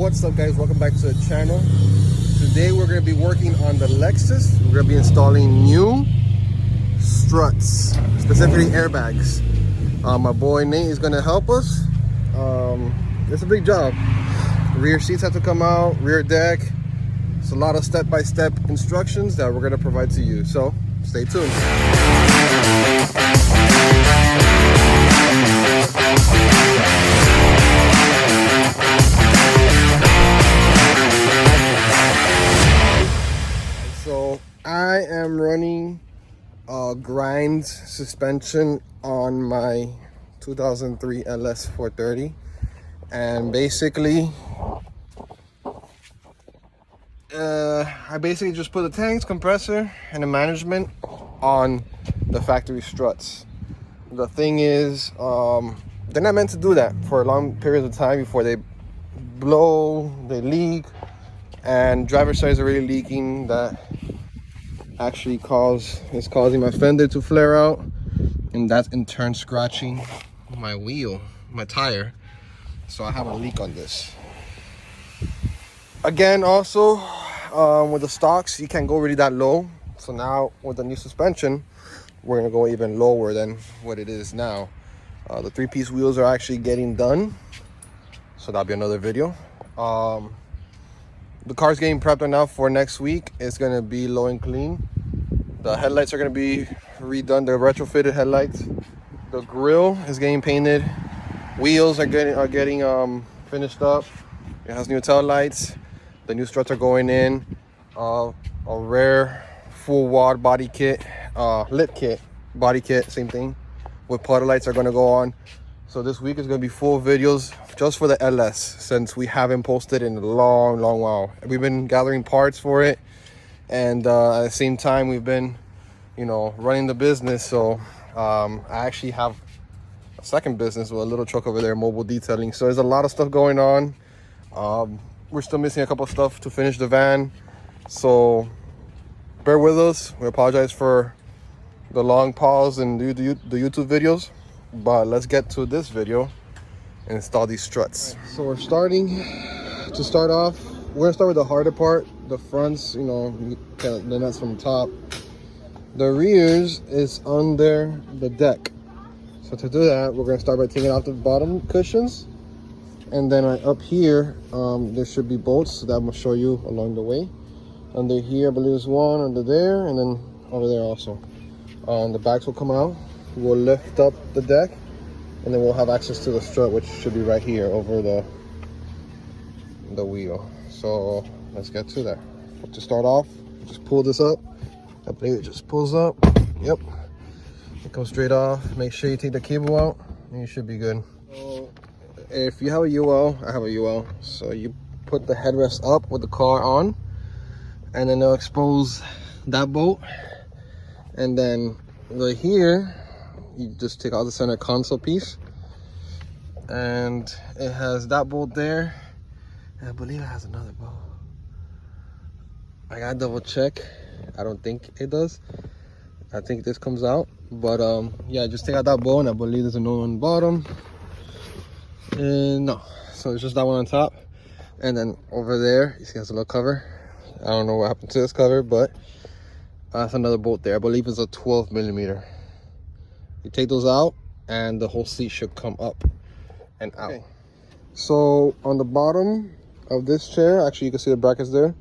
What's up, guys? Welcome back to the channel. Today we're going to be working on the Lexus. We're going to be installing new struts, specifically airbags. My boy Nate is going to help us. It's a big job. Rear seats have to come out, rear deck. It's a lot of step-by-step instructions that we're going to provide to you. So stay tuned. So I am running a grind suspension on my 2003 Ls430, and basically I basically just put the tanks, compressor, and the management on the factory struts. The thing is, they're not meant to do that for a long period of time before they blow, they leak, and driver side is already leaking. That actually is causing my fender to flare out, and that's in turn scratching my wheel, my tire. So I have a leak on this. Again, also with the stocks, you can't go really that low. So now with the new suspension, we're gonna go even lower than what it is now. The three-piece wheels are actually getting done, so that'll be another video. The car's getting prepped right now for next week. It's gonna be low and clean. The headlights are gonna be redone. They're retrofitted headlights. The grille is getting painted. Wheels are getting finished up. It has new tail lights. The new struts are going in. A rare full wad body kit, lit kit, body kit, same thing. With puddle lights are gonna go on. So this week is gonna be full videos just for the LS, since we haven't posted in a long while. We've been gathering parts for it, and at the same time we've been, running the business. So I actually have a second business with a little truck over there, mobile detailing. So there's a lot of stuff going on. We're still missing a couple of stuff to finish the van, so bear with us. We apologize for the long pause in the YouTube videos, but let's get to this video and install these struts. Right, so we're start off, we're gonna start with the harder part. The fronts, the nuts from the top. The rears is under the deck. So to do that, we're gonna start by taking off the bottom cushions, and then up here there should be bolts that I'm gonna show you along the way. Under here, I believe there's one, under there, and then over there also. The backs will come out. We'll lift up the deck, and then we'll have access to the strut, which should be right here over the wheel. So let's get to that. To start off, just pull this up. I believe it just pulls up. Yep, it comes straight off. Make sure you take the cable out, and you should be good. So if you have a UL, I have a UL. So you put the headrest up with the car on, and then they'll expose that bolt. And then right here, you just take out the center console piece, and it has that bolt there. And I believe it has another bolt. I gotta double check. I don't think it does. I think this comes out, but yeah, just take out that bolt, and I believe there's another one on the bottom. And no, so it's just that one on top. And then over there, you see it has a little cover. I don't know what happened to this cover, but that's another bolt there. I believe it's a 12mm. You take those out, and the whole seat should come up and out. Okay. So on the bottom of this chair, actually you can see the brackets there.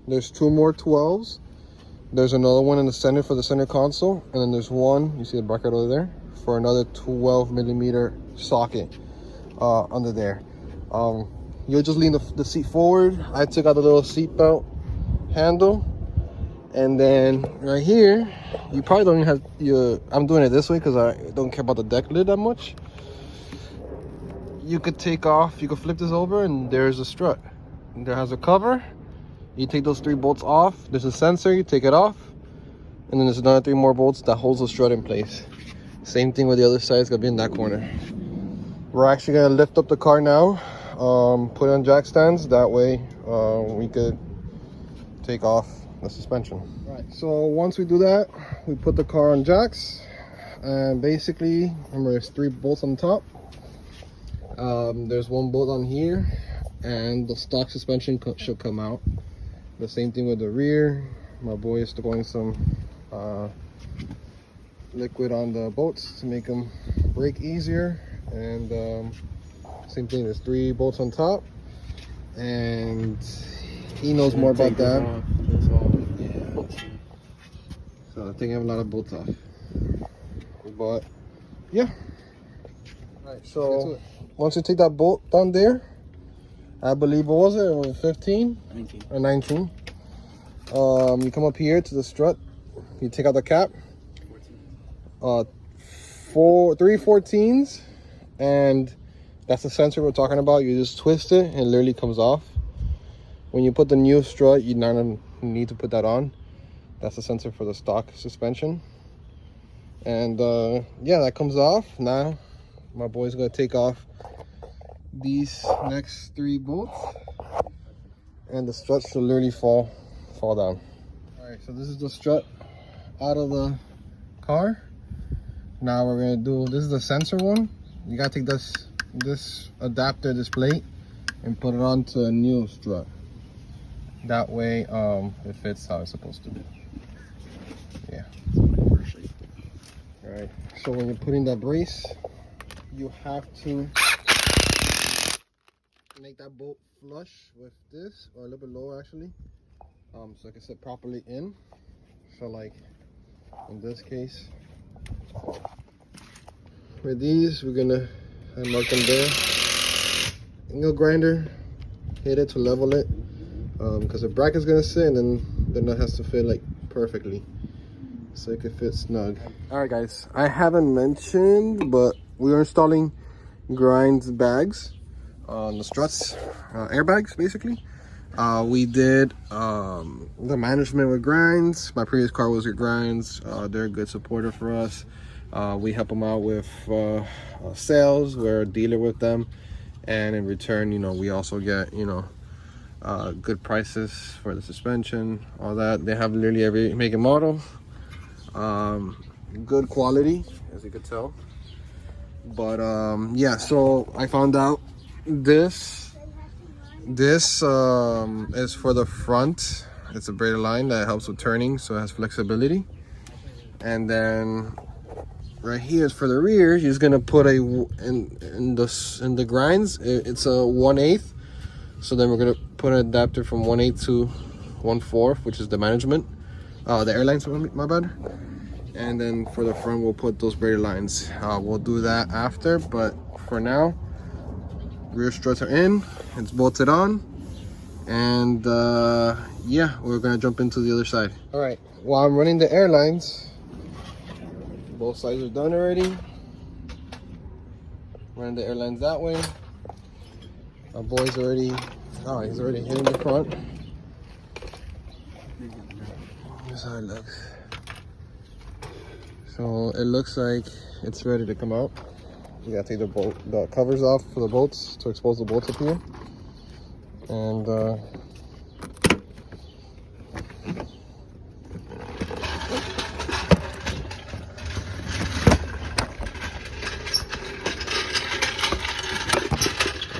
There's two more 12s. There's another one in the center for the center console, and then there's one, you see the bracket over there, for another 12mm socket under there. You'll just lean the seat forward. I took out the little seat belt handle, and then right here, you probably don't even have I'm doing it this way because I don't care about the deck lid that much. You could flip this over, and there's a strut. There has a cover. You take those 3 bolts off. There's a sensor, you take it off, and then there's another 3 more bolts that holds the strut in place. Same thing with the other side. It's gonna be in that corner. We're actually gonna lift up the car now, put it on jack stands. That way we could take off the suspension. Right, so once we do that, we put the car on jacks, and basically, remember, there's 3 bolts on top. There's 1 bolt on here, and the stock suspension should come out. The same thing with the rear. My boy is throwing some liquid on the bolts to make them brake easier, and same thing, there's 3 bolts on top, and he knows more about that. Yeah. So I think I have a lot of bolts off, but yeah. All right, so once you take that bolt down there, I believe, what was it? It was 15? 19. Or 19. You come up here to the strut. You take out the cap. 14. 3 14s, and that's the sensor we're talking about. You just twist it and it literally comes off. When you put the new strut, you not need to put that on. That's the sensor for the stock suspension. And yeah, that comes off. Now my boy's gonna take off these next 3 bolts, and the strut should literally fall down. All right, so this is the strut out of the car. Now we're gonna do, this is the sensor one. You gotta take this adapter, this plate, and put it onto a new strut. That way it fits how it's supposed to be. Yeah. All right, so when you're putting that brace, you have to make that bolt flush with this, or a little bit lower actually, so it can sit properly in. So like in this case, with these, we're gonna mark them there. Angle grinder, hit it to level it, because the bracket's gonna sit, and then it has to fit like perfectly, so it can fit snug. All right, guys, I haven't mentioned, but we are installing grinds bags on the struts, airbags basically. We did the management with grinds. My previous car was with grinds. They're a good supporter for us. We help them out with sales. We're a dealer with them, and in return, you know, we also get, you know, good prices for the suspension, all that. They have literally every make and model. Good quality, as you could tell. But yeah, so I found out this is for the front. It's a braided line that helps with turning, so it has flexibility. And then right here is for the rear. You're just gonna put a in the grinds, it's a 1/8. So then we're gonna put an adapter from 1/8 to 1/4, which is the management, the airlines, my bad. And then for the front, we'll put those braided lines. We'll do that after, but for now, rear struts are in, it's bolted on, and yeah, we're gonna jump into the other side. All right, while I'm running the airlines, both sides are done already. Running the airlines that way. Our boy's already, he's already hitting the front. Here's how it looks. So it looks like it's ready to come out. You gotta take the covers off for the bolts to expose the bolts up here. And there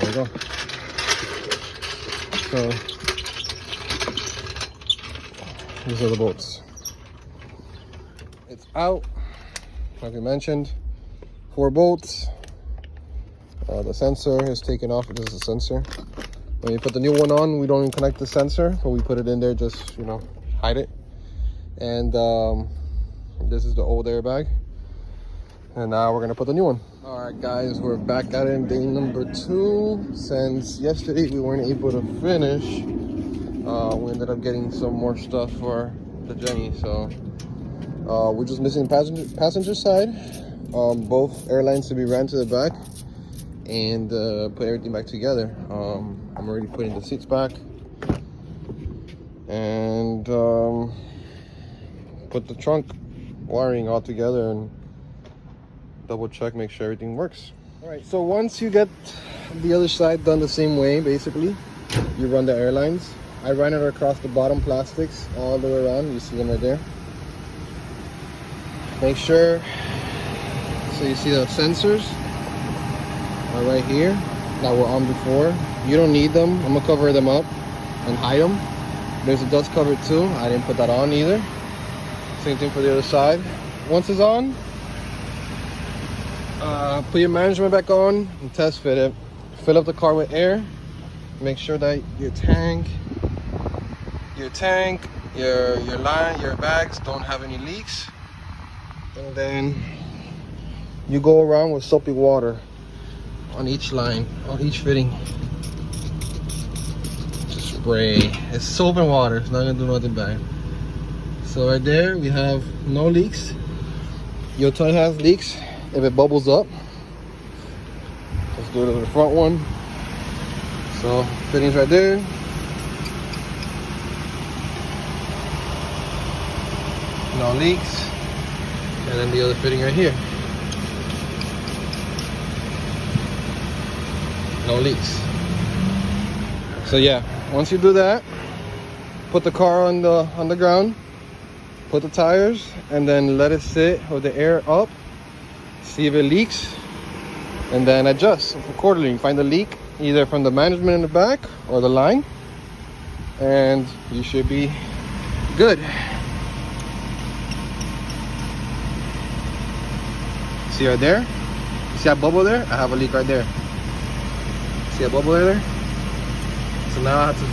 we go. So these are the bolts. It's out, like we mentioned. 4 bolts. The sensor is taken off. This is a sensor. When you put the new one on, we don't even connect the sensor, but we put it in there just, you know, hide it. And this is the old airbag. And now we're gonna put the new one. All right, guys, we're back at it, day number 2. Since yesterday we weren't able to finish, we ended up getting some more stuff for the Jenny. So we're just missing the passenger side. Both airlines to be ran to the back, and put everything back together. I'm already putting the seats back, and put the trunk wiring all together, and double check, make sure everything works. All right, so once you get the other side done the same way, basically, you run the airlines. I ran it across the bottom plastics all the way around. You see them right there. Make sure, so you see the sensors are right here that were on before. You don't need them. I'm gonna cover them up and hide them. There's a dust cover too. I didn't put that on either. Same thing for the other side. Once it's on, put your management back on and test fit it. Fill up the car with air. Make sure that your tank, your line, your bags don't have any leaks. And then you go around with soapy water on each line, on each fitting. Just spray. It's soap and water. It's not gonna do nothing bad. So right there we have no leaks. Your toy has leaks if it bubbles up. Let's do it to the front one. So fittings right there. No leaks. And then the other fitting right here. No leaks. So yeah, once you do that, put the car on the ground, put the tires, and then let it sit with the air up. See if it leaks, and then adjust accordingly. Find the leak either from the management in the back or the line, and you should be good. See right there? See that bubble there? I have a leak right there. See a bubble right there? So now I have to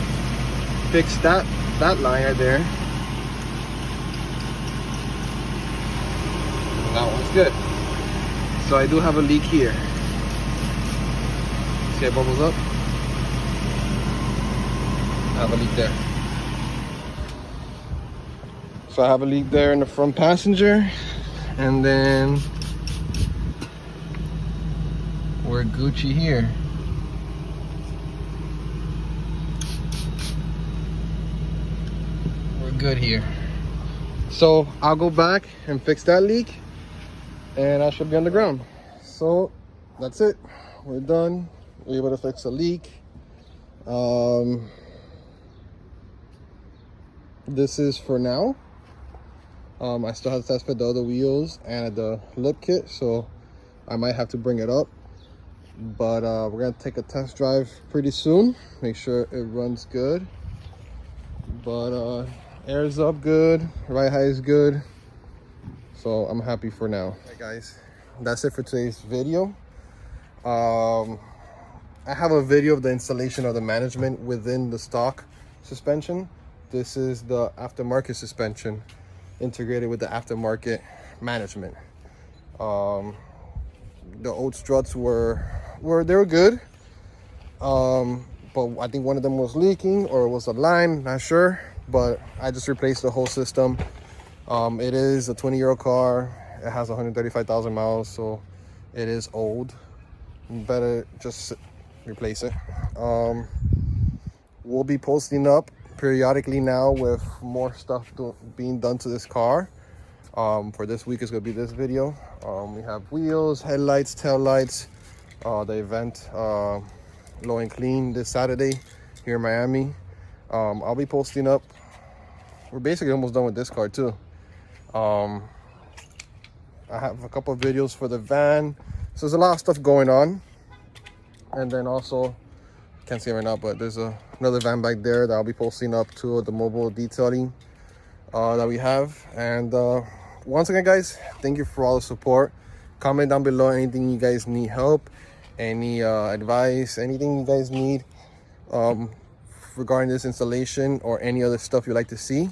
fix that line right there. And that one's good. So I do have a leak here. See it bubbles up? I have a leak there. So I have a leak there in the front passenger, and then we're Gucci here. We're good here. So I'll go back and fix that leak, and I should be on the ground. So that's it. We're done. We're able to fix a leak. This is for now. I still have to test fit the other wheels and the lip kit, so I might have to bring it up. But we're gonna take a test drive pretty soon, make sure it runs good. But air's up good, ride height is good, so I'm happy for now. Hey guys, that's it for today's video. I have a video of the installation of the management within the stock suspension. This is the aftermarket suspension integrated with the aftermarket management. The old struts were good, but I think one of them was leaking, or it was a line, not sure, but I just replaced the whole system. It is a 20-year-old car. It has 135,000 miles, so it is old. Better just replace it. We'll be posting up periodically now with more stuff being done to this car. For this week is going to be this video. We have wheels, headlights, tail lights. The event Low and Clean this Saturday here in Miami. I'll be posting up. We're basically almost done with this car too. I have a couple of videos for the van, so there's a lot of stuff going on. And then also, can't see it right now, but there's another van back there that I'll be posting up to the mobile detailing that we have. And once again, guys, thank you for all the support. Comment down below anything you guys need help, any advice, anything you guys need regarding this installation or any other stuff you'd like to see.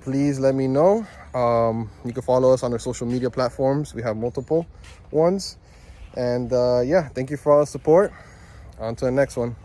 Please let me know. You can follow us on our social media platforms. We have multiple ones. And yeah, thank you for all the support. On to the next one.